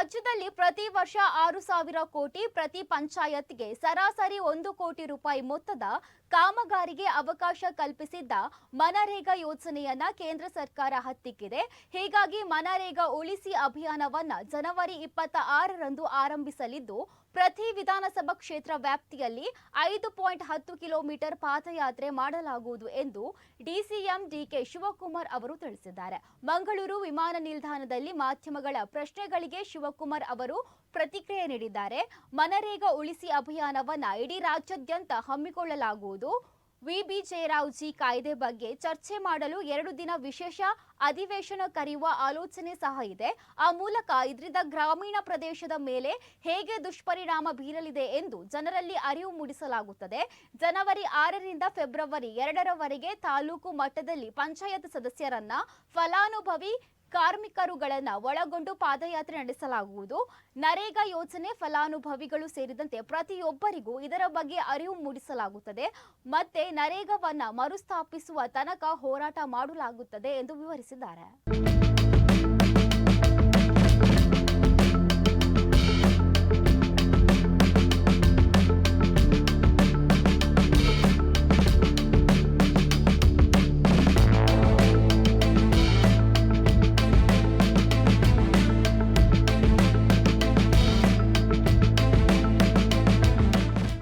ರಾಜ್ಯದಲ್ಲಿ ಪ್ರತಿ ವರ್ಷ 6,000 ಕೋಟಿ, ಪ್ರತಿ ಪಂಚಾಯತ್ಗೆ ಸರಾಸರಿ 1 ಕೋಟಿ ರೂಪಾಯಿ ಮೊತ್ತದ ಕಾಮಗಾರಿಗೆ ಅವಕಾಶ ಕಲ್ಪಿಸಿದ್ದ ಮನರೇಗಾ ಯೋಜನೆಯನ್ನ ಕೇಂದ್ರ ಸರ್ಕಾರ ಹತ್ತಿಕ್ಕಿದೆ. ಹೀಗಾಗಿ ಮನರೇಗಾ ಉಳಿಸಿ ಅಭಿಯಾನವನ್ನ ಜನವರಿ 26ರಂದು ಆರಂಭಿಸಲಿದ್ದು, ಪ್ರತಿ ವಿಧಾನಸಭಾ ಕ್ಷೇತ್ರ ವ್ಯಾಪ್ತಿಯಲ್ಲಿ 5.10 ಕಿಲೋಮೀಟರ್ ಪಾದಯಾತ್ರೆ ಮಾಡಲಾಗುವುದು ಎಂದು ಡಿಸಿಎಂ ಡಿಕೆ ಶಿವಕುಮಾರ್ ಅವರು ತಿಳಿಸಿದ್ದಾರೆ. ಮಂಗಳೂರು ವಿಮಾನ ನಿಲ್ದಾಣದಲ್ಲಿ ಮಾಧ್ಯಮಗಳ ಪ್ರಶ್ನೆಗಳಿಗೆ ಶಿವಕುಮಾರ್ ಅವರು ಪ್ರತಿಕ್ರಿಯೆ ನೀಡಿದ್ದಾರೆ. ಮನರೇಗಾ ಉಳಿಸಿ ಅಭಿಯಾನವನ್ನ ಇಡೀ ರಾಜ್ಯಾದ್ಯಂತ ಹಮ್ಮಿಕೊಳ್ಳಲಾಗುವುದು. ವಿಬಿಜಯರಾವ್ಜಿ ಕಾಯ್ದೆ ಬಗ್ಗೆ ಚರ್ಚೆ ಮಾಡಲು 2 ದಿನ ವಿಶೇಷ ಅಧಿವೇಶನ ಕರೆಯುವ ಆಲೋಚನೆ ಸಹ ಇದೆ. ಆ ಮೂಲಕ ಇದರಿಂದ ಗ್ರಾಮೀಣ ಪ್ರದೇಶದ ಮೇಲೆ ಹೇಗೆ ದುಷ್ಪರಿಣಾಮ ಬೀರಲಿದೆ ಎಂದು ಜನರಲ್ಲಿ ಅರಿವು ಮೂಡಿಸಲಾಗುತ್ತದೆ. ಜನವರಿ 6ರಿಂದ ಫೆಬ್ರವರಿ 2ರವರೆಗೆ ತಾಲೂಕು ಮಟ್ಟದಲ್ಲಿ ಪಂಚಾಯತ್ ಸದಸ್ಯರನ್ನ ಫಲಾನುಭವಿ ಕಾರ್ಮಿಕರುಗಳನ್ನು ಒಳಗೊಂಡು ಪಾದಯಾತ್ರೆ ನಡೆಸಲಾಗುವುದು. ನರೇಗಾ ಯೋಜನೆ ಫಲಾನುಭವಿಗಳು ಸೇರಿದಂತೆ ಪ್ರತಿಯೊಬ್ಬರಿಗೂ ಇದರ ಬಗ್ಗೆ ಅರಿವು ಮೂಡಿಸಲಾಗುತ್ತದೆ. ಮತ್ತೆ ನರೇಗಾವನ್ನ ಮರುಸ್ಥಾಪಿಸುವ ತನಕ ಹೋರಾಟ ಮಾಡಲಾಗುತ್ತದೆ ಎಂದು ವಿವರಿಸಿದ್ದಾರೆ.